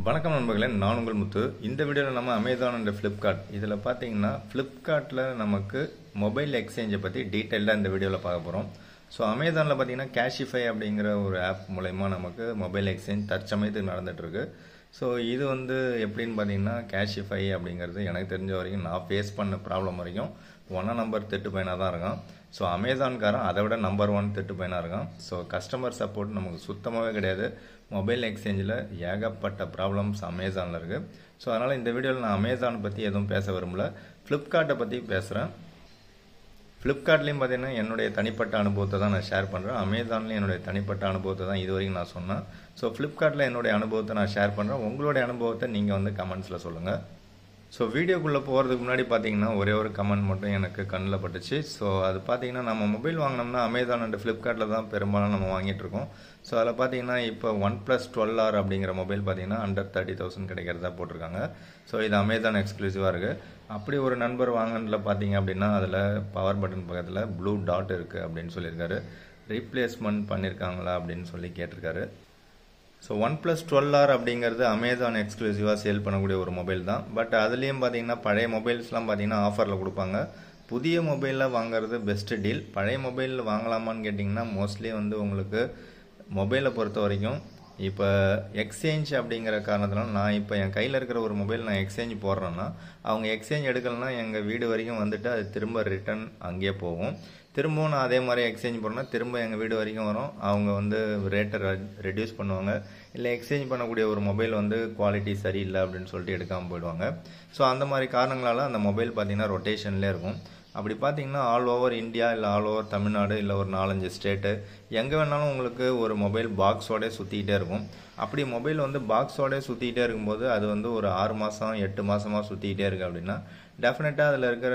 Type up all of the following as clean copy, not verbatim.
வணக்கம் நண்பர்களே, நான் உங்கள் முத்து. இந்த வீடியோவில் நம்ம அமேசான் அண்ட் ஃப்ளிப்கார்ட் இதில் பார்த்தீங்கன்னா ஃப்ளிப்கார்ட்டில் நமக்கு மொபைல் எக்ஸ்சேஞ்சை பற்றி டீட்டெயிலாக இந்த வீடியோவில் பார்க்க போகிறோம். ஸோ அமேசானில் பார்த்தீங்கன்னா கேஷிஃபை அப்படிங்கிற ஒரு ஆப் மூலயமா நமக்கு மொபைல் எக்ஸ்சேஞ்ச் தற்சமயத்துக்கு நடந்துகிட்ருக்கு. ஸோ இது எப்படின்னு பார்த்தீங்கன்னா கேஷிஃபை அப்படிங்கிறது எனக்கு தெரிஞ்ச வரைக்கும் நான் ஃபேஸ் பண்ண ப்ராப்ளம் வரைக்கும் 1 நம்பர் திட்டு பையனாக தான் இருக்கான். ஸோ அமேசான்காரன் அதை விட நம்பர் 1 திட்டு பையனாக இருக்கான். ஸோ கஸ்டமர் சப்போர்ட் நமக்கு சுத்தமாகவே கிடையாது. மொபைல் எக்ஸ்சேஞ்சில் ஏகப்பட்ட ப்ராப்ளம்ஸ் அமேசானில் இருக்குது. ஸோ அதனால் இந்த வீடியோவில் நான் அமேசான் பற்றி எதுவும் பேச விரும்பல, ஃப்ளிப்கார்ட்டை பற்றி பேசுகிறேன். ஃப்ளிப்கார்ட்லேயும் பார்த்தீங்கன்னா என்னுடைய தனிப்பட்ட அனுபவத்தை தான் நான் ஷேர் பண்ணுறேன். அமேசான்லேயும் என்னுடைய தனிப்பட்ட அனுபவத்தை தான் இது வரைக்கும் நான் சொன்னேன். ஸோ ஃப்ளிப்கார்ட்டில் என்னுடைய அனுபவத்தை நான் ஷேர் பண்ணுறேன். உங்களுடைய அனுபவத்தை நீங்கள் கமெண்ட்ஸில் சொல்லுங்கள். ஸோ வீடியோக்குள்ளே போகிறதுக்கு முன்னாடி பார்த்தீங்கன்னா ஒரே ஒரு கமெண்ட் மட்டும் எனக்கு கண்ணில் பட்டுச்சு. ஸோ அது பார்த்தீங்கன்னா நம்ம மொபைல் வாங்கினோம்னா அமேசான் அண்ட் ஃப்ளிப்கார்ட்டில் தான் பெரும்பாலும் நம்ம வாங்கிட்டுருக்கோம். ஸோ அதில் பார்த்தீங்கன்னா இப்போ OnePlus 12R அப்படிங்கிற மொபைல் பார்த்தீங்கன்னா அண்டர் 30,000 கிடைக்கிறதா போட்டிருக்காங்க. ஸோ இது அமேசான் எக்ஸ்க்ளூசிவாக இருக்குது. அப்படி ஒரு நண்பர் வாங்கினதில் பார்த்தீங்க அப்படின்னா அதில் பவர் பட்டன் பக்கத்தில் ப்ளூ டாட் இருக்குது அப்படின்னு சொல்லியிருக்காரு. ரீப்ளேஸ்மெண்ட் பண்ணியிருக்காங்களா அப்படின்னு சொல்லி கேட்டிருக்காரு. ஸோ OnePlus 12R அப்படிங்கிறது அமேசான் எக்ஸ்க்ளூசிவாக சேல் பண்ணக்கூடிய ஒரு மொபைல் தான். பட் அதுலேயும் பார்த்தீங்கன்னா பழைய மொபைல்ஸ்லாம் பார்த்தீங்கன்னா ஆஃபரில் கொடுப்பாங்க. புதிய மொபைலில் வாங்குறது பெஸ்ட்டு டீல். பழைய மொபைலில் வாங்கலாமான்னு கேட்டிங்கன்னா மோஸ்ட்லி உங்களுக்கு மொபைலை பொறுத்த வரைக்கும் இப்போ எக்ஸ்சேஞ்ச் அப்படிங்கிற காரணத்தினால நான் இப்போ என் கையில் இருக்கிற ஒரு மொபைல் நான் எக்ஸ்சேஞ்ச் போடுறேன்னா அவங்க எக்ஸ்சேஞ்ச் எடுக்கலைன்னா எங்கள் வீடு வரைக்கும் வந்துட்டு அது திரும்ப ரிட்டர்ன் அங்கேயே போகும். திரும்பவும் நான் அதே மாதிரி எக்ஸ்சேஞ்ச் பண்ணேன்னா திரும்ப எங்கள் வீடு வரைக்கும் வரும். அவங்க ரேட்டை ரெடியூஸ் பண்ணுவாங்க. இல்லை எக்ஸ்சேஞ்ச் பண்ணக்கூடிய ஒரு மொபைல் குவாலிட்டி சரியில்லை அப்படின்னு சொல்லிட்டு எடுக்காமல் போயிடுவாங்க. ஸோ அந்த மாதிரி காரணங்களால் அந்த மொபைல் பார்த்திங்கன்னா ரொட்டேஷன்லேயே இருக்கும். அப்படி பார்த்தீங்கன்னா ஆல் ஓவர் இந்தியா இல்லை ஆல் ஓவர் தமிழ்நாடு இல்லை ஒரு 4-5 ஸ்டேட்டு எங்கே வேணாலும் உங்களுக்கு ஒரு மொபைல் பாக்ஸோடே சுற்றிக்கிட்டே இருக்கும். அப்படி மொபைல் பாக்ஸோடே சுற்றிக்கிட்டே இருக்கும்போது அது ஒரு 6 மாதம் 8 மாதமாக சுற்றிக்கிட்டே இருக்குது அப்படின்னா டெஃபினட்டாக அதில் இருக்கிற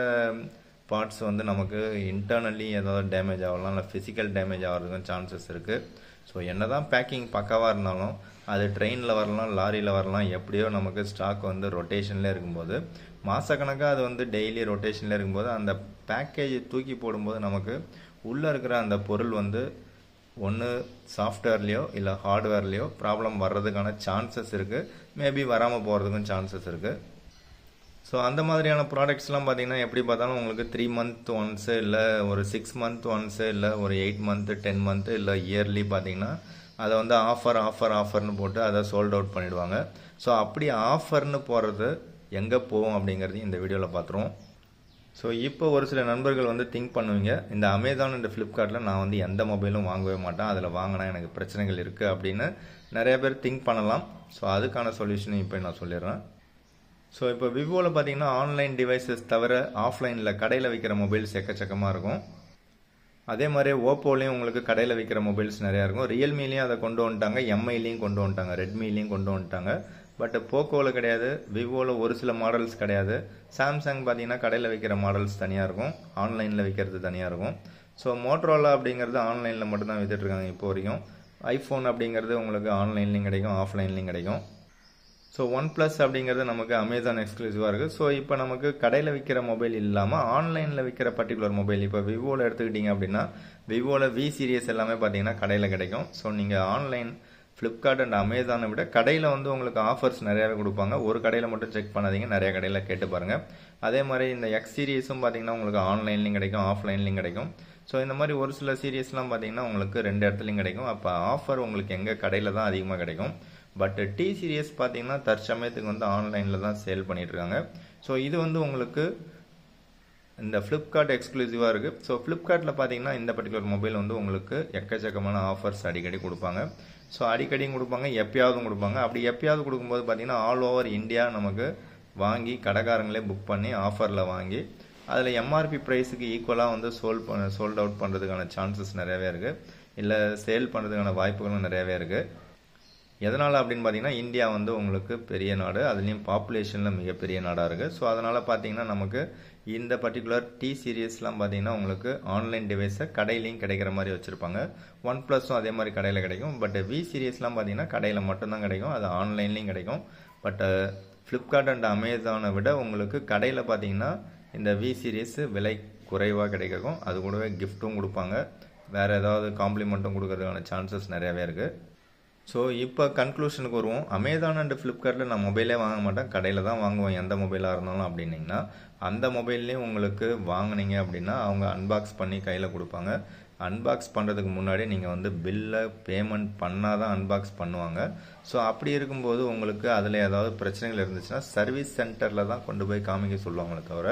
பார்ட்ஸ் நமக்கு இன்டர்னலி ஏதாவது டேமேஜ் ஆகலாம், இல்லை ஃபிசிக்கல் டேமேஜ் ஆகிறதுக்கும் சான்சஸ் இருக்குது. ஸோ என்ன தான் பேக்கிங் பக்காவாக இருந்தாலும் அது ட்ரெயினில் வரலாம், லாரியில் வரலாம், எப்படியோ நமக்கு ஸ்டாக் ரொட்டேஷன்லேயே இருக்கும்போது மாதக்கணக்காக அது டெய்லி ரொட்டேஷனில் இருக்கும்போது அந்த பேக்கேஜ் தூக்கி போடும்போது நமக்கு உள்ளே இருக்கிற அந்த பொருள் ஒன்று சாஃப்ட்வேர்லேயோ இல்லை ஹார்ட்வேர்லேயோ ப்ராப்ளம் வர்றதுக்கான சான்சஸ் இருக்குது. மேபி வராமல் போகிறதுக்கும் சான்சஸ் இருக்குது. ஸோ அந்த மாதிரியான ப்ராடக்ட்ஸ்லாம் பார்த்தீங்கன்னா எப்படி பார்த்தாலும் உங்களுக்கு 3 மந்த் ஒன்ஸு இல்லை ஒரு 6 மந்த் ஒன்ஸு இல்லை ஒரு 8 மந்த்து 10 மந்த்து இல்லை இயர்லி பார்த்தீங்கன்னா அதை ஆஃபர்னு போட்டு அதை சோல்ட் அவுட் பண்ணிவிடுவாங்க. ஸோ அப்படி ஆஃபர்னு போகிறது எங்கே போகும் அப்படிங்கிறதையும் இந்த வீடியோவில் பார்த்துருவோம். ஸோ இப்போ ஒரு சில நண்பர்கள் திங்க் பண்ணுவீங்க, இந்த அமேசான் அண்ட் ஃப்ளிப்கார்ட்டில் நான் எந்த மொபைலும் வாங்கவே மாட்டேன், அதில் வாங்கினா எனக்கு பிரச்சனைகள் இருக்குது அப்படின்னு நிறைய பேர் திங்க் பண்ணலாம். ஸோ அதுக்கான சொல்யூஷனும் இப்போ நான் சொல்லிடுறேன். ஸோ இப்போ விவோவில் பார்த்தீங்கன்னா ஆன்லைன் டிவைசஸ் தவிர ஆஃப்லைனில் கடையில் விற்கிற மொபைல்ஸ் எக்கச்சக்கமாக இருக்கும். அதே மாதிரி ஓப்போலையும் உங்களுக்கு கடையில் விற்கிற மொபைல்ஸ் நிறையா இருக்கும். ரியல்மிலையும் அதை கொண்டு வந்துட்டாங்க, எம்ஐலையும் கொண்டு வந்துட்டாங்க, ரெட்மிலையும் கொண்டு வந்துட்டாங்க. பட் போக்கோவில் கிடையாது, விவோவில் ஒரு சில மாடல்ஸ் கிடையாது. சாம்சங் பார்த்தீங்கன்னா கடையில் விற்கிற மாடல்ஸ் தனியாக இருக்கும், ஆன்லைனில் விற்கிறது தனியாக இருக்கும். ஸோ மோட்டரோலா அப்படிங்கிறது ஆன்லைனில் மட்டும்தான் விற்றுட்ருக்காங்க இப்போ வரைக்கும். ஐஃபோன் அப்படிங்கிறது உங்களுக்கு ஆன்லைன்லேயும் கிடைக்கும், ஆஃப்லைன்லேயும் கிடைக்கும். ஸோ OnePlus அப்படிங்கிறது நமக்கு அமேசான் எக்ஸ்க்ளூசிவாக இருக்குது. ஸோ இப்போ நமக்கு கடையில் விற்கிற மொபைல் இல்லாமல் ஆன்லைனில் விற்கிற பர்டிகுலர் மொபைல் இப்போ விவோவில் எடுத்துக்கிட்டிங்க அப்படின்னா விவோவில் V சீரியஸ் எல்லாமே பார்த்தீங்கன்னா கடையில் கிடைக்கும். ஸோ நீங்கள் ஆன்லைன் ஃப்ளிப்கார்ட் அண்ட் அமேசானை விட கடையில் உங்களுக்கு ஆஃபர்ஸ் நிறையாவே கொடுப்பாங்க. ஒரு கடையில் மட்டும் செக் பண்ணாதீங்க, நிறைய கடையில் கேட்டு பாருங்கள். அதே மாதிரி இந்த X சீரியஸும் பார்த்தீங்கன்னா உங்களுக்கு ஆன்லைன்லையும் கிடைக்கும், ஆஃப்லைன்லையும் கிடைக்கும். ஸோ இந்த மாதிரி ஒரு சில சீரியஸ்லாம் பார்த்தீங்கன்னா உங்களுக்கு 2 இடத்துலையும் கிடைக்கும். அப்போ ஆஃபர் உங்களுக்கு எங்கே கடையில் தான் அதிகமாக கிடைக்கும். பட் T சீரியஸ் பார்த்தீங்கன்னா தற்சமயத்துக்கு ஆன்லைனில் தான் சேல் பண்ணிகிட்ருக்காங்க. ஸோ இது உங்களுக்கு இந்த ஃப்ளிப்கார்ட் எக்ஸ்க்ளூசிவாக இருக்குது. ஸோ ஃப்ளிப்கார்ட்டில் பார்த்தீங்கன்னா இந்த பர்டிகுலர் மொபைல் உங்களுக்கு எக்கச்சக்கமான ஆஃபர்ஸ் அடிக்கடி கொடுப்பாங்க. ஸோ அடிக்கடியும் கொடுப்பாங்க, எப்பயாவதும் கொடுப்பாங்க. அப்படி எப்பயாவது கொடுக்கும்போது பார்த்தீங்கன்னா ஆல் ஓவர் இந்தியா நமக்கு வாங்கி கடைக்காரங்களே புக் பண்ணி ஆஃபரில் வாங்கி அதில் MRP ப்ரைஸுக்கு ஈக்குவலாக சோல்ட் அவுட் பண்ணுறதுக்கான சான்சஸ் நிறையாவே இருக்குது, இல்லை சேல் பண்ணுறதுக்கான வாய்ப்புகளும் நிறையாவே இருக்குது. எதனால் அப்படின்னு பார்த்தீங்கன்னா இந்தியா உங்களுக்கு பெரிய நாடு, அதுலேயும் பாப்புலேஷனில் மிகப்பெரிய நாடாக இருக்குது. ஸோ அதனால் பார்த்தீங்கன்னா நமக்கு இந்த பர்டிகுலர் T சீரியஸ்லாம் பார்த்தீங்கன்னா உங்களுக்கு ஆன்லைன் டிவைஸை கடையிலையும் கிடைக்கிற மாதிரி வச்சுருப்பாங்க. OnePlusம் அதே மாதிரி கடையில் கிடைக்கும். பட் V சீரியஸ்லாம் பார்த்தீங்கன்னா கடையில் மட்டும்தான் கிடைக்கும், அது ஆன்லைன்லேயும் கிடைக்கும். பட் ஃப்ளிப்கார்ட் அண்ட் அமேசானை விட உங்களுக்கு கடையில் பார்த்தீங்கன்னா இந்த V சீரியஸ் விலை குறைவாக கிடைக்கும். அது கூடவே கிஃப்ட்டும் கொடுப்பாங்க, வேறு ஏதாவது காம்ப்ளிமெண்ட்டும் கொடுக்கறதுக்கான சான்சஸ் நிறையாவே இருக்குது. ஸோ இப்போ கன்க்ளூஷனுக்கு வருவோம். அமேசான் அண்ட் ஃப்ளிப்கார்ட்டில் நான் மொபைலே வாங்க மாட்டேன், கடையில் தான் வாங்குவேன் எந்த மொபைலாக இருந்தாலும் அப்படின்னிங்கன்னா, அந்த மொபைல்லையும் உங்களுக்கு வாங்கினீங்க அப்படின்னா அவங்க அன்பாக்ஸ் பண்ணி கையில் கொடுப்பாங்க. அன்பாக்ஸ் பண்ணுறதுக்கு முன்னாடி நீங்கள் வந்து பில்லை பேமெண்ட் பண்ணால் தான் அன்பாக்ஸ் பண்ணுவாங்க. ஸோ அப்படி இருக்கும்போது உங்களுக்கு அதில் ஏதாவது பிரச்சனைகள் இருந்துச்சுன்னா சர்வீஸ் சென்டரில் தான் கொண்டு போய் காமிக்க சொல்லுவாங்களே தவிர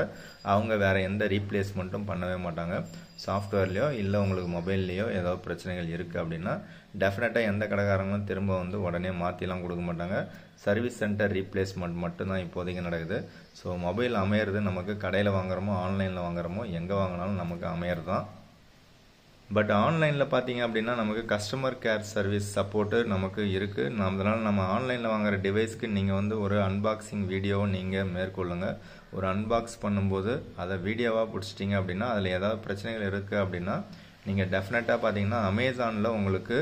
அவங்க வேறு எந்த ரீப்ளேஸ்மெண்ட்டும் பண்ணவே மாட்டாங்க. சாஃப்ட்வேர்லேயோ இல்லை உங்களுக்கு மொபைல்லையோ ஏதாவது பிரச்சனைகள் இருக்குது அப்படின்னா டெஃபினட்டாக எந்த கடைக்காரங்களும் திரும்ப வந்து உடனே மாற்றிலாம் கொடுக்க மாட்டாங்க. சர்வீஸ் சென்டர் ரீப்ளேஸ்மெண்ட் மட்டும்தான் இப்போதைக்கு நடக்குது. ஸோ மொபைல் அமையிறது நமக்கு கடையில் வாங்குறோமோ ஆன்லைனில் வாங்குறோமோ எங்கே வாங்கினாலும் நமக்கு அமையிறது தான். பட் ஆன்லைனில் பார்த்தீங்க அப்படின்னா நமக்கு கஸ்டமர் கேர் சர்வீஸ் சப்போர்ட்டு நமக்கு இருக்குது. அதனால் நம்ம ஆன்லைனில் வாங்குகிற டிவைஸ்க்கு நீங்கள் வந்து ஒரு அன்பாக்சிங் வீடியோவை நீங்கள் மேற்கொள்ளுங்கள். ஒரு அன்பாக்ஸ் பண்ணும்போது அதை வீடியோவாக பிடிச்சிட்டிங்க அப்படின்னா அதில் ஏதாவது பிரச்சனைகள் இருக்குது அப்படின்னா நீங்கள் டெஃபினட்டாக பார்த்தீங்கன்னா அமேசானில் உங்களுக்கு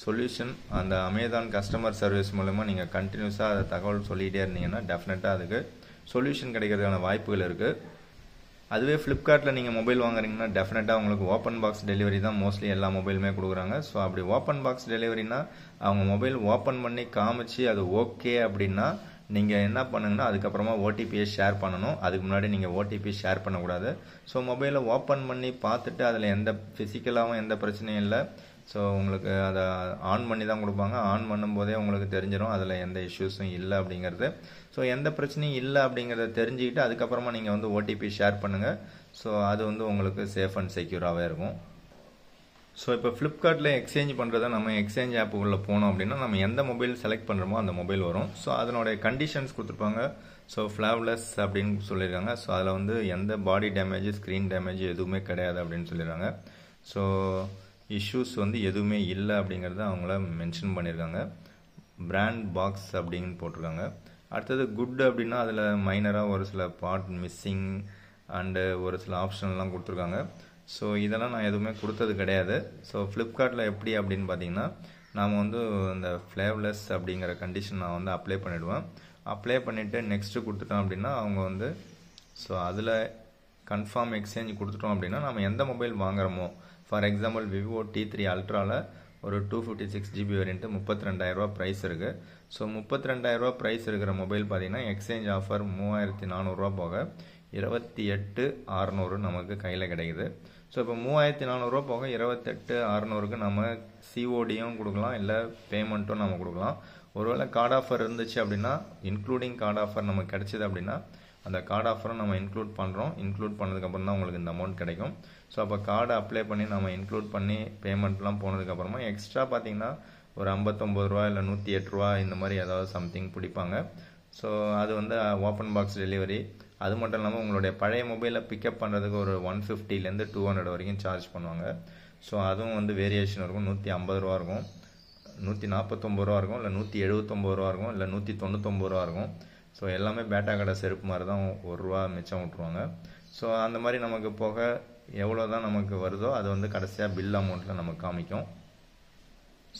சொல்யூஷன் அந்த அமேசான் கஸ்டமர் சர்வீஸ் மூலமாக நீங்கள் கண்டினியூஸாக அதை தகவல் சொல்லிகிட்டே இருந்தீங்கன்னா டெஃபினட்டாக அதுக்கு சொல்யூஷன் கிடைக்கிறதுக்கான வாய்ப்புகள் இருக்குது. அதுவே ஃப்ளிப்கார்ட்டில் நீங்கள் மொபைல் வாங்குறீங்கன்னா டெஃபினட்டாக உங்களுக்கு ஓப்பன் பாக்ஸ் டெலிவரி தான் மோஸ்ட்லி எல்லா மொபைலுமே கொடுக்குறாங்க. ஸோ அப்படி ஓப்பன் பாக்ஸ் டெலிவரினா அவங்க மொபைல் ஓப்பன் பண்ணி காமிச்சு அது ஓகே அப்படின்னா நீங்கள் என்ன பண்ணுங்கன்னா அதுக்கப்புறமா ஓடிபியை ஷேர் பண்ணணும். அதுக்கு முன்னாடி நீங்கள் ஓடிபி ஷேர் பண்ணக்கூடாது. ஸோ மொபைலை ஓப்பன் பண்ணி பார்த்துட்டு அதில் எந்த ஃபிசிக்கலாகவும் எந்த பிரச்சனையும் இல்லை. ஸோ உங்களுக்கு அதை ஆன் பண்ணி தான் கொடுப்பாங்க. ஆன் பண்ணும்போதே உங்களுக்கு தெரிஞ்சிடும் அதில் எந்த இஷ்யூஸும் இல்லை அப்படிங்கிறது. ஸோ எந்த பிரச்சனையும் இல்லை அப்படிங்கிறத தெரிஞ்சுக்கிட்டு அதுக்கப்புறமா நீங்கள் வந்து ஓடிபி ஷேர் பண்ணுங்கள். ஸோ அது வந்து உங்களுக்கு சேஃப் அண்ட் செக்யூராகவே இருக்கும். ஸோ இப்போ ஃப்ளிப்கார்ட்டில் எக்ஸ்சேஞ்ச் பண்ணுறத நம்ம எக்ஸ்சேஞ்ச் ஆப்புக்குள்ளே போனோம் அப்படின்னா நம்ம எந்த மொபைல் செலக்ட் பண்ணுறோமோ அந்த மொபைல் வரும். ஸோ அதனுடைய கண்டிஷன்ஸ் கொடுத்துருப்பாங்க. ஸோ ஃப்ளாவ்லெஸ் அப்படின்னு சொல்லியிருக்காங்க. ஸோ அதில் வந்து எந்த பாடி டேமேஜ் ஸ்க்ரீன் டேமேஜ் எதுவுமே கிடையாது அப்படின்னு சொல்லிடுறாங்க. ஸோ இஷ்யூஸ் வந்து எதுவுமே இல்லை அப்படிங்கிறத அவங்கள மென்ஷன் பண்ணியிருக்காங்க. பிராண்ட் பாக்ஸ் அப்படின்னு போட்டிருக்காங்க. அடுத்தது குட் அப்படின்னா அதில் மைனராக ஒரு சில பார்ட் மிஸ்ஸிங் அண்டு ஒரு சில ஆப்ஷன்லாம் கொடுத்துருக்காங்க. ஸோ இதெல்லாம் நான் எதுவுமே கொடுத்தது கிடையாது. ஸோ ஃப்ளிப்கார்ட்டில் எப்படி அப்படின்னு பார்த்தீங்கன்னா நாம் வந்து இந்த ஃப்ளேவ்லெஸ் அப்படிங்கிற கண்டிஷன் நான் வந்து அப்ளை பண்ணிவிடுவேன். அப்ளை பண்ணிவிட்டு நெக்ஸ்ட்டு கொடுத்துட்டோம் அப்படின்னா அவங்க வந்து ஸோ அதில் கன்ஃபார்ம் எக்ஸ்சேஞ்ச் கொடுத்துட்டோம் அப்படின்னா நம்ம எந்த மொபைல் வாங்குறோமோ ஃபார் எக்ஸாம்பிள் விவோ T3 அல்ட்ராவில் ஒரு 256 GB வேரியன்ட்டு 32,000 ப்ரைஸ் இருக்குது. ஸோ 32,000 ப்ரைஸ் இருக்கிற மொபைல் பார்த்தீங்கன்னா எக்ஸ்சேஞ்ச் ஆஃபர் 3,400 போக 28,600 நமக்கு கையில் கிடைக்குது. ஸோ இப்போ 3,400 போக 28,600க்கு நம்ம சிஓடியும் கொடுக்கலாம் இல்லை பேமெண்ட்டும் நம்ம கொடுக்கலாம். ஒருவேளை கார்டு ஆஃபர் இருந்துச்சு அப்படின்னா இன்க்ளூடிங் கார்டு ஆஃபர் நமக்கு கிடைச்சிது அப்படின்னா அந்த கார்டு ஆஃபரும் நம்ம இன்க்ளூட் பண்ணுறோம். இன்க்ளூட் பண்ணதுக்கப்புறம் தான் உங்களுக்கு இந்த அமௌண்ட் கிடைக்கும். ஸோ அப்போ கார்டு அப்ளை பண்ணி நம்ம இன்க்ளூட் பண்ணி பேமெண்ட்லாம் போனதுக்கப்புறமா எக்ஸ்ட்ரா பார்த்தீங்கன்னா ஒரு 59 ரூபா இல்லை 108 ரூபா இந்த மாதிரி ஏதாவது சம்திங் பிடிப்பாங்க. ஸோ அது வந்து ஓப்பன் பாக்ஸ் டெலிவரி. அது மட்டும் இல்லாமல் உங்களுடைய பழைய மொபைலை பிக்கப் பண்ணுறதுக்கு ஒரு 150லேருந்து 200 வரைக்கும் சார்ஜ் பண்ணுவாங்க. ஸோ அதுவும் வந்து வேரியேஷன் இருக்கும். 150 ரூபா இருக்கும், 149 ரூபா இருக்கும், இல்லை 179 ரூபா இருக்கும், இல்லை 199 ரூபா இருக்கும். ஸோ எல்லாமே பேட்டா கடை செருப்பு மாதிரி தான் 1 ரூபா மிச்சம் விட்ருவாங்க. ஸோ அந்த மாதிரி நமக்கு போக எவ்வளோ தான் நமக்கு வருதோ அது வந்து கடைசியாக பில் அமௌண்ட்டில் நமக்கு காமிக்கும்.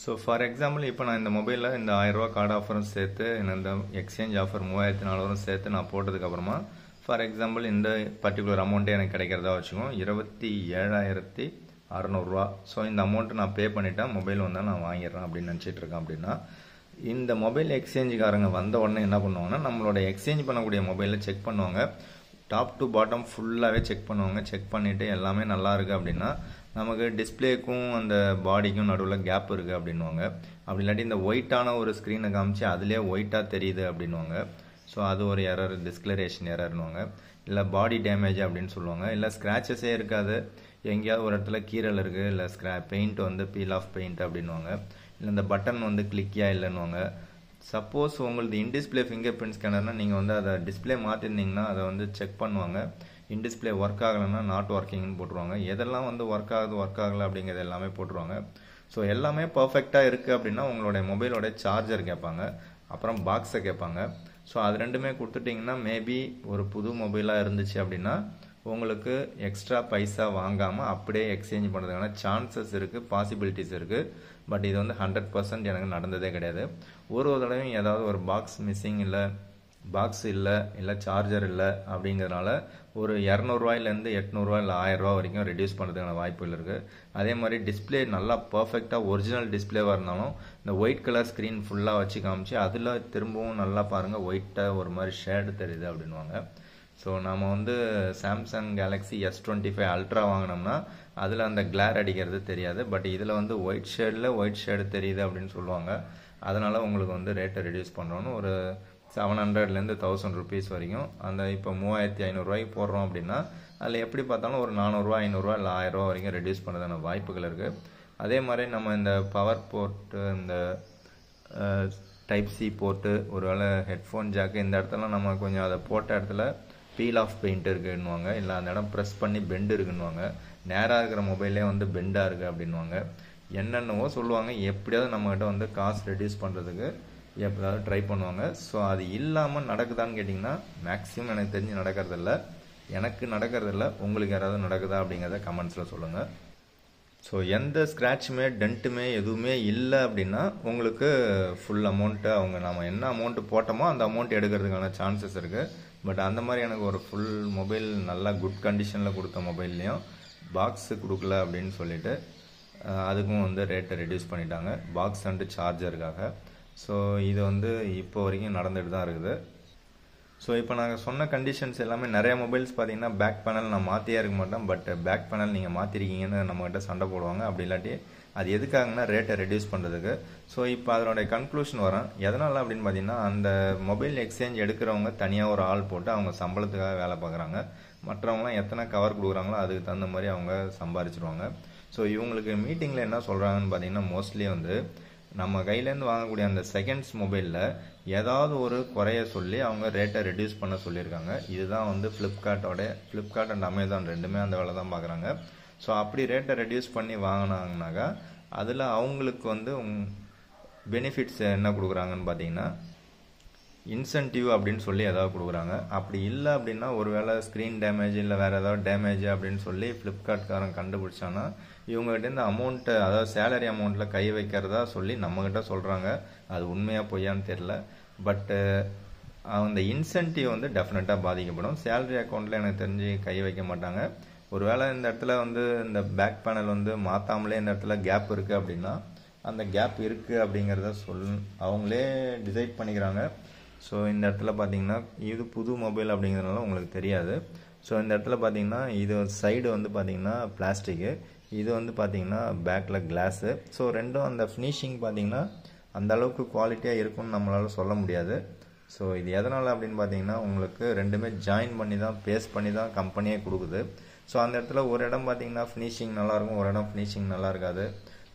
ஸோ ஃபார் எக்ஸாம்பிள் இப்போ நான் இந்த மொபைலில் இந்த 1000 ரூபா கார்டு ஆஃபரும் சேர்த்து இந்த எக்ஸ்சேஞ்ச் ஆஃபர் 3,400 சேர்த்து நான் போட்டதுக்கப்புறமா ஃபார் எக்ஸாம்பிள் இந்த பர்டிகுலர் அமௌண்ட்டே எனக்கு கிடைக்கிறதா வச்சுக்கோம் 27,600 ரூபா. ஸோ இந்த அமௌண்ட்டு நான் பே பண்ணிட்டேன், மொபைல் வந்தால் நான் வாங்கிடுறேன் அப்படின்னு நினச்சிட்டு இருக்கேன். அப்படின்னா இந்த மொபைல் எக்ஸ்சேஞ்சுக்காரங்க வந்த உடனே என்ன பண்ணுவாங்கன்னா நம்மளோட எக்ஸ்சேஞ்ச் பண்ணக்கூடிய மொபைலில் செக் பண்ணுவாங்க. டாப் டு பாட்டம் ஃபுல்லாகவே செக் பண்ணுவாங்க. செக் பண்ணிவிட்டு எல்லாமே நல்லா இருக்குது அப்படின்னா நமக்கு டிஸ்பிளேக்கும் அந்த பாடிக்கும் நடுவில் கேப் இருக்குது அப்படின்வாங்க. அப்படி இல்லாட்டி இந்த ஒயிட்டான ஒரு ஸ்க்ரீனை காமிச்சு அதிலே ஒயிட்டாக தெரியுது அப்படின்வாங்க. ஸோ அது ஒரு எரர், டிஸ்கிளரேஷன் எரர்னுவாங்க. இல்லை பாடி டேமேஜ் அப்படின்னு சொல்லுவாங்க. இல்லை ஸ்க்ராச்சஸே இருக்காது, எங்கேயாவது ஒரு இடத்துல கீரல் இருக்குது, இல்லை பெயிண்ட் வந்து பீல் ஆஃப் பெயிண்ட் அப்படின்வாங்க. இல்லை இந்த பட்டன் வந்து கிளிக்கியாக இல்லைன்னுவாங்க. சப்போஸ் உங்களுக்கு இன்டிஸ்பிளே ஃபிங்கர் பிரிண்ட் ஸ்கேனர்னால் நீங்கள் வந்து அதை டிஸ்பிளே மாற்றிருந்தீங்கன்னா அதை வந்து செக் பண்ணுவாங்க. இன்டிஸ்பிளே ஒர்க் ஆகலைன்னா நாட் ஒர்க்கிங்னு போட்டுருவாங்க. எதெல்லாம் வந்து ஒர்க் ஆகுது ஒர்க் ஆகலை அப்படிங்கிறது எல்லாமே போட்டுருவாங்க. ஸோ எல்லாமே பர்ஃபெக்டாக இருக்குது அப்படின்னா உங்களுடைய மொபைலோட சார்ஜர் கேட்பாங்க, அப்புறம் பாக்ஸை கேட்பாங்க. ஸோ அது ரெண்டுமே கொடுத்துட்டிங்கன்னா மேபி ஒரு புது மொபைலாக இருந்துச்சு அப்படின்னா உங்களுக்கு எக்ஸ்ட்ரா பைசா வாங்காமல் அப்படியே எக்ஸ்சேஞ்ச் பண்ணுறதுக்கான சான்சஸ் இருக்குது, பாசிபிலிட்டிஸ் இருக்குது. பட் இது வந்து 100% எனக்கு நடந்ததே கிடையாது. ஒரு தடவையும் ஏதாவது ஒரு பாக்ஸ் மிஸ்ஸிங் இல்லை பாக்ஸ் இல்லை சார்ஜர் இல்லை அப்படிங்கிறதுனால ஒரு 200 ரூபாயிலேருந்து 800 ரூபா இல்லை 1000 ரூபா வரைக்கும் ரெடியூஸ் பண்ணுறதுக்கான வாய்ப்புகள் இருக்குது. அதே மாதிரி டிஸ்பிளே நல்லா பர்ஃபெக்டாக ஒரிஜினல் டிஸ்பிளேவாக இருந்தாலும் இந்த ஒயிட் கலர் ஸ்க்ரீன் ஃபுல்லாக வச்சு காமிச்சு அதில் திரும்பவும் நல்லா பாருங்கள் ஒயிட்டாக ஒரு மாதிரி ஷேடு தெரியுது அப்படின்வாங்க. ஸோ நம்ம வந்து சாம்சங் கேலக்ஸி S25 அல்ட்ரா வாங்கினோம்னா அதில் அந்த கிளார் அடிக்கிறது தெரியாது. பட் இதில் வந்து ஒயிட் ஷேடு தெரியுது அப்படின்னு சொல்லுவாங்க. அதனால் உங்களுக்கு வந்து ரேட்டை ரெடியூஸ் பண்ணுறோன்னு ஒரு 700லேருந்து 1000 ருபீஸ் வரைக்கும் அந்த இப்போ 3500 ரூபாய்க்கு போடுறோம் அப்படின்னா அதில் எப்படி பார்த்தாலும் ஒரு 400 ரூபா 500 ரூபா இல்லை 1000 ரூபா வரைக்கும் ரெடியூஸ் பண்ணுறதான வாய்ப்புகள் இருக்குது. அதே மாதிரி நம்ம இந்த பவர் போர்ட்டு இந்த டைப் சி போர்ட்டு ஒருவேளை ஹெட்ஃபோன் ஜாக்கு இந்த இடத்துல நம்ம கொஞ்சம் அதை போட்ட இடத்துல பீல் ஆஃப் பெயிண்ட் இருக்குன்னுவாங்க, இல்லை அந்த இடம் ப்ரெஸ் பண்ணி பெண்டு இருக்குன்னுவாங்க, நேராக இருக்கிற மொபைலே வந்து பெண்டாக இருக்குது அப்படின்வாங்க, என்னென்னவோ சொல்லுவாங்க. எப்படியாவது நம்மகிட்ட வந்து காசு ரெடியூஸ் பண்ணுறதுக்கு எப்போதாவது ட்ரை பண்ணுவாங்க. ஸோ அது இல்லாமல் நடக்குதான்னு கேட்டிங்கன்னா மேக்ஸிமம் எனக்கு தெரிஞ்சு நடக்கிறதில்ல. எனக்கு நடக்கிறதில்ல, உங்களுக்கு யாராவது நடக்குதா அப்படிங்கிறத கமெண்ட்ஸில் சொல்லுங்கள். ஸோ எந்த ஸ்க்ராட்சுமே டென்ட்டுமே எதுவுமே இல்லை அப்படின்னா உங்களுக்கு ஃபுல் அமௌண்ட்டு அவங்க நம்ம என்ன அமௌண்ட்டு போட்டோமோ அந்த அமௌண்ட் எடுக்கிறதுக்கான சான்சஸ் இருக்குது. பட் அந்த மாதிரி எனக்கு ஒரு ஃபுல் மொபைல் நல்லா குட் கண்டிஷனில் கொடுத்த மொபைல்லையும் பாக்ஸு கொடுக்கல அப்படின்னு சொல்லிட்டு அதுக்கும் வந்து ரேட்டை ரெடியூஸ் பண்ணிட்டாங்க பாக்ஸ் அண்டு சார்ஜருக்காக. ஸோ இது வந்து இப்போ வரைக்கும் நடந்துட்டு தான் இருக்குது. ஸோ இப்போ நாங்கள் சொன்ன கண்டிஷன்ஸ் எல்லாமே நிறைய மொபைல்ஸ் பார்த்தீங்கன்னா பேக் பேனல் நான் மாற்றியே இருக்க மாட்டேன். பட் பேக் பேனல் நீங்கள் மாற்றிருக்கீங்கன்னு நம்மகிட்ட சண்டை போடுவாங்க. அப்படி இல்லாட்டி அது எதுக்காகனா ரேட்டை ரெடியூஸ் பண்ணுறதுக்கு. ஸோ இப்போ அதனுடைய கன்க்ளூஷன் வரேன். எதனால் அப்படின்னு பார்த்தீங்கன்னா அந்த மொபைல் எக்ஸ்சேஞ்ச் எடுக்கிறவங்க தனியாக ஒரு ஆள் போட்டு அவங்க சம்பளத்துக்காக வேலை பார்க்குறாங்க. மற்றவங்களாம் எத்தனை கவர் கொடுக்குறாங்களோ அதுக்கு தகுந்த மாதிரி அவங்க சம்பாரிச்சிருவாங்க. ஸோ இவங்களுக்கு மீட்டிங்கில் என்ன சொல்கிறாங்கன்னு பார்த்தீங்கன்னா மோஸ்ட்லி வந்து நம்ம கையிலேருந்து வாங்கக்கூடிய அந்த செகண்ட்ஸ் மொபைலில் ஏதாவது ஒரு குறைய சொல்லி அவங்க ரேட்டை ரெடியூஸ் பண்ண சொல்லியிருக்காங்க. இதுதான் வந்து ஃப்ளிப்கார்ட் அண்ட் அமேசான் ரெண்டுமே அந்த வேலை தான் பார்க்குறாங்க. ஸோ அப்படி ரேட்டை ரெடியூஸ் பண்ணி வாங்கினாங்கனாக்கா அதில் அவங்களுக்கு வந்து பெனிஃபிட்ஸ் என்ன கொடுக்குறாங்கன்னு பார்த்தீங்கன்னா இன்சென்டிவ் அப்படின்னு சொல்லி ஏதாவது கொடுக்குறாங்க. அப்படி இல்லை அப்படின்னா ஒருவேளை ஸ்க்ரீன் டேமேஜ் இல்லை வேறு ஏதாவது டேமேஜ் அப்படின்னு சொல்லி ஃப்ளிப்கார்ட்காரன் கண்டுபிடிச்சான்னா இவங்ககிட்ட இந்த அமௌண்ட்டை அதாவது சேலரி அமௌண்ட்டில் கை வைக்கிறதா சொல்லி நம்மக்கிட்ட சொல்கிறாங்க. அது உண்மையாக பொய்யான்னு தெரில. பட்டு அந்த இன்சென்டிவ் வந்து டெஃபினட்டாக பாதிக்கப்படும். சேலரி அக்கௌண்ட்டில் எனக்கு தெரிஞ்சு கை வைக்க மாட்டாங்க. ஒருவேளை இந்த இடத்துல வந்து இந்த பேக் பேனல் வந்து மாற்றாமலே இந்த இடத்துல கேப் இருக்குது அப்படின்னா அந்த கேப் இருக்குது அப்படிங்கிறத அவங்களே டிசைட் பண்ணிக்கிறாங்க. ஸோ இந்த இடத்துல பார்த்தீங்கன்னா இது புது மொபைல் அப்படிங்கிறதுனால உங்களுக்கு தெரியாது. ஸோ இந்த இடத்துல பார்த்தீங்கன்னா இது சைடு வந்து பார்த்தீங்கன்னா பிளாஸ்டிக்கு, இது வந்து பார்த்தீங்கன்னா பேக்கில் கிளாஸு. ஸோ ரெண்டும் அந்த ஃபினிஷிங் பார்த்தீங்கன்னா அந்த அளவுக்கு குவாலிட்டியாக இருக்கும்னு நம்மளால் சொல்ல முடியாது. ஸோ இது எதனால் அப்படின்னு பார்த்தீங்கன்னா உங்களுக்கு ரெண்டுமே ஜாயின் பண்ணி தான் பேஸ்ட் பண்ணி தான் கம்பெனியே கொடுக்குது. ஸோ அந்த இடத்துல ஒரு இடம் பார்த்தீங்கன்னா ஃபினிஷிங் நல்லாயிருக்கும், ஒரு இடம் ஃபினிஷிங் நல்லா இருக்காது.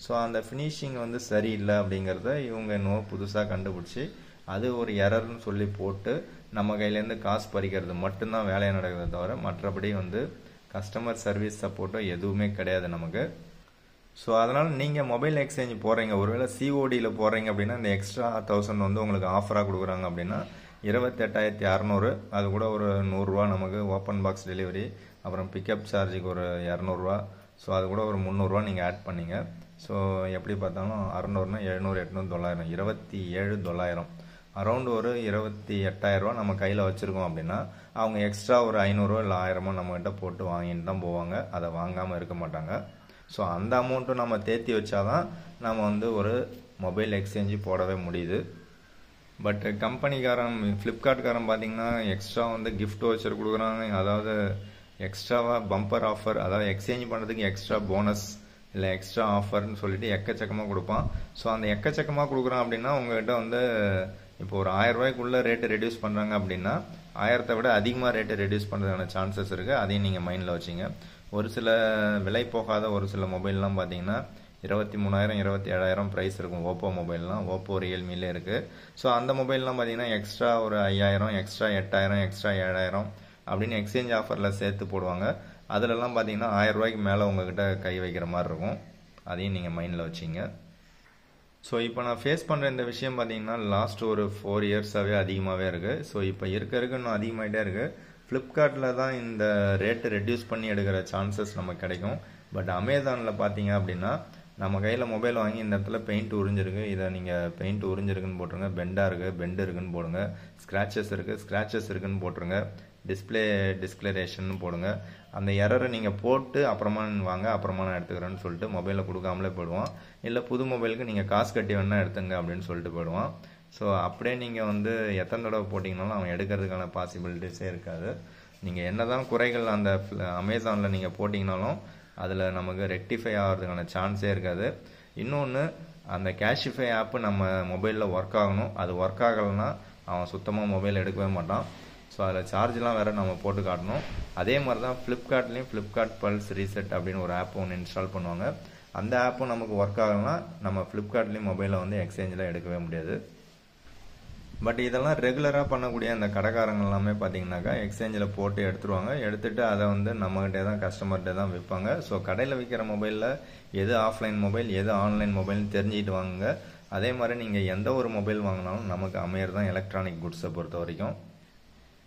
ஸோ அந்த ஃபினிஷிங் வந்து சரியில்லை அப்படிங்கிறத இவங்க இன்னும் புதுசாக கண்டுபிடிச்சி அது ஒரு எரர்னு சொல்லி போட்டு நம்ம கையிலேருந்து காசு பறிக்கிறது மட்டும்தான் வேலையை நடக்கிறத தவிர மற்றபடி வந்து கஸ்டமர் சர்வீஸ் சப்போர்ட்டோ எதுவுமே கிடையாது நமக்கு. ஸோ அதனால் நீங்கள் மொபைல் எக்ஸ்சேஞ்ச் போகிறீங்க, ஒருவேளை சிஓடியில் போகிறீங்க அப்படின்னா இந்த எக்ஸ்ட்ரா 1000 வந்து உங்களுக்கு ஆஃபராக கொடுக்குறாங்க அப்படின்னா 28,600, அது கூட ஒரு 100 ரூபா நமக்கு ஓப்பன் பாக்ஸ் டெலிவரி, அப்புறம் பிக்கப் சார்ஜுக்கு ஒரு 200 ரூபா. ஸோ அது கூட ஒரு 300 ரூபா நீங்கள் ஆட் பண்ணிங்க. ஸோ எப்படி பார்த்தாலும் 600னா 700 800 900 27,900 அரௌண்ட் ஒரு 28,000 ரூபா நம்ம கையில் வச்சுருக்கோம் அப்படின்னா அவங்க எக்ஸ்ட்ரா ஒரு 500 இல்லை 1000 நம்மகிட்ட போட்டு வாங்கிட்டு தான் போவாங்க. அதை வாங்காமல் இருக்க மாட்டாங்க. ஸோ அந்த அமௌண்ட்டும் நம்ம தேர்த்தி வச்சாதான் நம்ம வந்து ஒரு மொபைல் எக்ஸ்சேஞ்சு போடவே முடியுது. பட் கம்பெனிக்காரன் ஃப்ளிப்கார்ட்காரன் பார்த்தீங்கன்னா எக்ஸ்ட்ரா வந்து கிஃப்ட் வச்சர் கொடுக்குறாங்க. அதாவது எக்ஸ்ட்ராவாக பம்பர் ஆஃபர், அதாவது எக்ஸ்சேஞ்ச் பண்ணுறதுக்கு எக்ஸ்ட்ரா போனஸ் இல்லை எக்ஸ்ட்ரா ஆஃபர்னு சொல்லிட்டு எக்கச்சக்கமாக கொடுப்பான். ஸோ அந்த எக்கச்சக்கமாக கொடுக்குறான் அப்படின்னா உங்கள்கிட்ட வந்து இப்போ ஒரு 1000 ரூபாய்க்குள்ளே ரேட்டு ரெடியூஸ் பண்ணுறாங்க அப்படின்னா 1000 விட அதிகமாக ரேட்டு ரெடியூஸ் பண்ணுறதுக்கான சான்சஸ் இருக்குது. அதையும் நீங்கள் மைண்டில் வச்சிங்க. ஒரு சில விலை போகாத ஒரு சில மொபைல்லாம் பார்த்தீங்கன்னா 23,000 27,000 ப்ரைஸ் இருக்கும். ஓப்போ மொபைல்லாம் ஓப்போ ரியல்மிலே இருக்குது. ஸோ அந்த மொபைல்லாம் பார்த்தீங்கன்னா எக்ஸ்ட்ரா ஒரு 5,000 எக்ஸ்ட்ரா 8,000 எக்ஸ்ட்ரா 7,000 அப்படின்னு எக்ஸ்சேஞ்ச் ஆஃபரில் சேர்த்து போடுவாங்க. அதிலெல்லாம் பார்த்தீங்கன்னா 1000 ரூபாய்க்கு மேலே உங்ககிட்ட கை வைக்கிற மாதிரி இருக்கும். அதையும் நீங்கள் மைண்டில் வச்சிங்க. ஸோ இப்போ நான் ஃபேஸ் பண்ணுற இந்த விஷயம் பார்த்தீங்கன்னா லாஸ்ட் ஒரு 4 இயர்ஸாகவே அதிகமாகவே இருக்குது. ஸோ இப்போ இருக்க இன்னும் அதிகமாகிட்டே இருக்குது. ஃப்ளிப்கார்ட்டில் தான் இந்த ரேட்டு ரெடியூஸ் பண்ணி எடுக்கிற சான்சஸ் நமக்கு கிடைக்கும். பட் அமேசானில் பார்த்தீங்க அப்படின்னா நம்ம கையில் மொபைல் வாங்கி இந்த இடத்துல பெயிண்ட் உறிஞ்சிருக்கு, இதை நீங்கள் பெயிண்ட் உறிஞ்சிருக்குன்னு போட்டுருங்க. பெண்டாக இருக்குது, பெண்டு இருக்குன்னு போடுங்க. ஸ்க்ராச்சஸ் இருக்குது, ஸ்க்ராச்சஸ் இருக்குன்னு போட்டுருங்க. டிஸ்பிளே டிஸ்கிளரேஷன் போடுங்க. அந்த எரரை நீங்கள் போட்டு அப்புறமா வாங்க, அப்புறமா நான் எடுத்துக்கிறேன்னு சொல்லிட்டு மொபைலில் கொடுக்காமலே போயிடுவான். இல்லை புது மொபைலுக்கு நீங்கள் காசு கட்டி வேணால் எடுத்துங்க அப்படின்னு சொல்லிட்டு போயிடுவான். ஸோ அப்படியே நீங்கள் வந்து எத்தனை தடவை போட்டிங்கனாலும் அவன் எடுக்கிறதுக்கான பாசிபிலிட்டிஸே இருக்காது. நீங்கள் என்ன தான் குறைகள் அந்த அமேசானில் நீங்கள் போட்டிங்கனாலும் அதில் நமக்கு ரெக்டிஃபை ஆகிறதுக்கான சான்ஸே இருக்காது. இன்னொன்று, அந்த கேஷிஃபை ஆப்பு நம்ம மொபைலில் ஒர்க் ஆகணும். அது ஒர்க் ஆகலைன்னா அவன் சுத்தமாக மொபைல் எடுக்கவே மாட்டான். ஸோ அதில் சார்ஜ்லாம் வேறு நம்ம போட்டு காட்டணும். அதே மாதிரி தான் ஃப்ளிப்கார்ட்லேயும் ஃப்ளிப்கார்ட் பல்ஸ் ரீசெட் அப்படின்னு ஒரு ஆப் ஒன்று இன்ஸ்டால் பண்ணுவாங்க. அந்த ஆப்பும் நமக்கு ஒர்க் ஆகலைன்னா நம்ம ஃப்ளிப்கார்ட்லேயும் மொபைலை வந்து எக்ஸ்சேஞ்சில் எடுக்கவே முடியாது. பட் இதெல்லாம் ரெகுலராக பண்ணக்கூடிய அந்த கடைக்காரங்க எல்லாமே பார்த்தீங்கன்னாக்கா எக்ஸ்சேஞ்சில் போட்டு எடுத்துருவாங்க. எடுத்துகிட்டு அதை வந்து நம்மகிட்டே தான் கஸ்டமர்கிட்ட தான் விற்பாங்க. ஸோ கடையில் விற்கிற மொபைலில் எது ஆஃப்லைன் மொபைல் எது ஆன்லைன் மொபைல்னு தெரிஞ்சுக்கிட்டு வாங்குங்க. அதே மாதிரி நீங்கள் எந்த ஒரு மொபைல் வாங்கினாலும் நமக்கு அமையறது தான் எலக்ட்ரானிக் குட்ஸை பொறுத்த வரைக்கும்.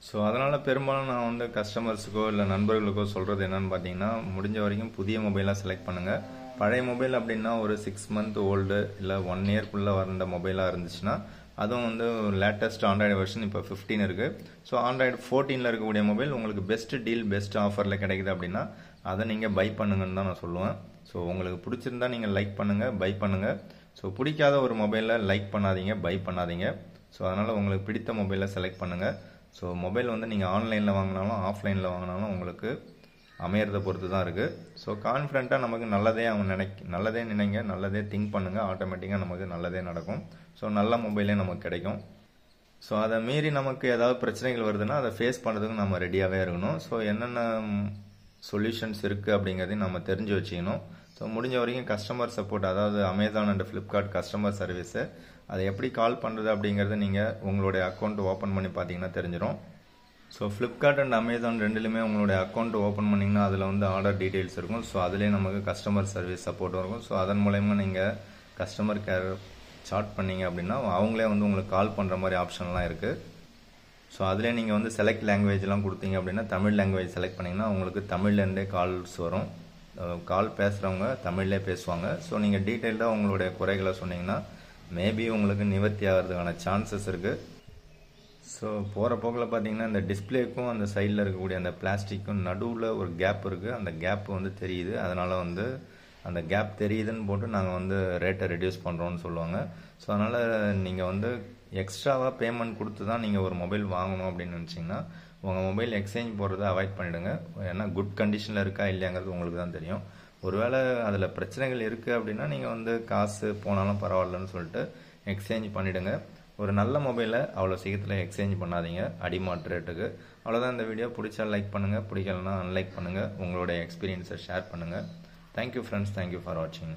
ஸோ அதனால் பெரும்பாலும் நான் வந்து கஸ்டமர்ஸுக்கோ இல்லை நண்பர்களுக்கோ சொல்கிறது என்னென்னு பார்த்தீங்கன்னா, முடிஞ்ச வரைக்கும் புதிய மொபைலாக செலக்ட் பண்ணுங்கள். பழைய மொபைல் அப்படின்னா ஒரு 6 month ஓல்டு இல்லை 1 yearக்குள்ளே வந்த மொபைலாக இருந்துச்சுன்னா, அதுவும் வந்து லேட்டஸ்ட் ஆண்ட்ராய்டு வெர்ஷன் இப்போ 15 இருக்குது. ஸோ ஆண்ட்ராய்டு 14 இருக்கக்கூடிய மொபைல் உங்களுக்கு பெஸ்ட் டீல் பெஸ்ட் ஆஃபரில் கிடைக்குது அப்படின்னா அதை நீங்கள் பை பண்ணுங்கன்னு தான் நான் சொல்லுவேன். ஸோ உங்களுக்கு பிடிச்சிருந்தா நீங்கள் லைக் பண்ணுங்கள், பை பண்ணுங்கள். ஸோ பிடிக்காத ஒரு மொபைலில் லைக் பண்ணாதீங்க, பை பண்ணாதீங்க. ஸோ அதனால் உங்களுக்கு பிடித்த மொபைலை செலக்ட் பண்ணுங்கள். ஸோ மொபைல் வந்து நீங்கள் ஆன்லைனில் வாங்கினாலும் ஆஃப்லைனில் வாங்கினாலும் உங்களுக்கு அமையறதை பொறுத்து தான் இருக்குது. ஸோ கான்ஃபிடென்ட்டாக நமக்கு நல்லதே நினைங்க, நல்லதே திங்க் பண்ணுங்கள், ஆட்டோமேட்டிக்காக நமக்கு நல்லதே நடக்கும். ஸோ நல்ல மொபைலே நமக்கு கிடைக்கும். ஸோ அதை மீறி நமக்கு ஏதாவது பிரச்சனைகள் வருதுன்னா அதை ஃபேஸ் பண்ணுறதுக்கு நம்ம ரெடியாகவே இருக்கணும். ஸோ என்னென்ன சொல்யூஷன்ஸ் இருக்குது அப்படிங்கிறதையும் நம்ம தெரிஞ்சு வச்சுக்கணும். ஸோ முடிஞ்ச வரைக்கும் கஸ்டமர் சப்போர்ட், அதாவது Amazon and Flipkart customer service, அதை எப்படி கால் பண்ணுறது அப்படிங்கிறத நீங்கள் உங்களுடைய அக்கௌண்ட் ஓப்பன் பண்ணி பார்த்தீங்கன்னா தெரிஞ்சிடும். ஸோ ஃப்ளிப்கார்ட் அண்ட் அமேசான் ரெண்டுலையுமே உங்களுடைய அக்கௌண்ட் ஓப்பன் பண்ணிங்கன்னா அதில் வந்து ஆர்டர் டீட்டெயில்ஸ் இருக்கும். ஸோ அதிலே நமக்கு கஸ்டமர் சர்வீஸ் சப்போர்ட் இருக்கும். ஸோ அதன் மூலயமா நீங்கள் கஸ்டமர் கேர் சாட் பண்ணிங்க அப்படின்னா அவங்களே வந்து உங்களுக்கு கால் பண்ணுற மாதிரி ஆப்ஷன்லாம் இருக்குது. ஸோ அதிலே நீங்கள் வந்து செலக்ட் லாங்குவேஜ்லாம் கொடுத்தீங்க அப்படின்னா தமிழ் லாங்குவேஜ் செலக்ட் பண்ணிங்கன்னா உங்களுக்கு தமிழ்லேருந்தே கால்ஸ் வரும். கால் பேசுகிறவங்க தமிழ்லேயே பேசுவாங்க. ஸோ நீங்கள் டீட்டெயில்டாக உங்களுடைய குறைகளை சொன்னீங்கன்னா மேபி உங்களுக்கு நிவர்த்தி ஆகிறதுக்கான சான்சஸ் இருக்குது. ஸோ போகிற போக்கில் பார்த்தீங்கன்னா இந்த டிஸ்பிளேக்கும் அந்த சைடில் இருக்கக்கூடிய அந்த பிளாஸ்டிக்கும் நடுவில் ஒரு கேப் இருக்குது. அந்த கேப் வந்து தெரியுது. அதனால் வந்து அந்த கேப் தெரியுதுன்னு போட்டு நாங்கள் வந்து ரேட்டை ரெடியூஸ் பண்ணுறோன்னு சொல்லுவாங்க. ஸோ அதனால் நீங்கள் வந்து எக்ஸ்ட்ராவாக பேமெண்ட் கொடுத்து தான் நீங்கள் ஒரு மொபைல் வாங்கணும் அப்படின்னு நினச்சிங்கன்னா உங்கள் மொபைல் எக்ஸ்சேஞ்ச் போகிறத அவாய்ட் பண்ணிவிடுங்க. ஏன்னா குட் கண்டிஷனில் இருக்கா இல்லையாங்கிறது உங்களுக்கு தான் தெரியும். ஒருவேளை அதில் பிரச்சனைகள் இருக்குது அப்படின்னா நீங்கள் வந்து காசு போனாலும் பரவாயில்லன்னு சொல்லிட்டு எக்ஸ்சேஞ்ச் பண்ணிவிடுங்க. ஒரு நல்ல மொபைலை அவ்வளோ சீக்கிரத்தில் எக்ஸ்சேஞ்ச் பண்ணாதீங்க அடிமாட்டு ரேட்டுக்கு. அவ்வளோதான் இந்த வீடியோ. பிடிச்சா லைக் பண்ணுங்கள், பிடிக்கலன்னா அன்லைக் பண்ணுங்கள். உங்களுடைய எக்ஸ்பீரியன்ஸை ஷேர் பண்ணுங்கள். தேங்க்யூ ஃப்ரெண்ட்ஸ், தேங்க்யூ ஃபார் வாட்சிங்.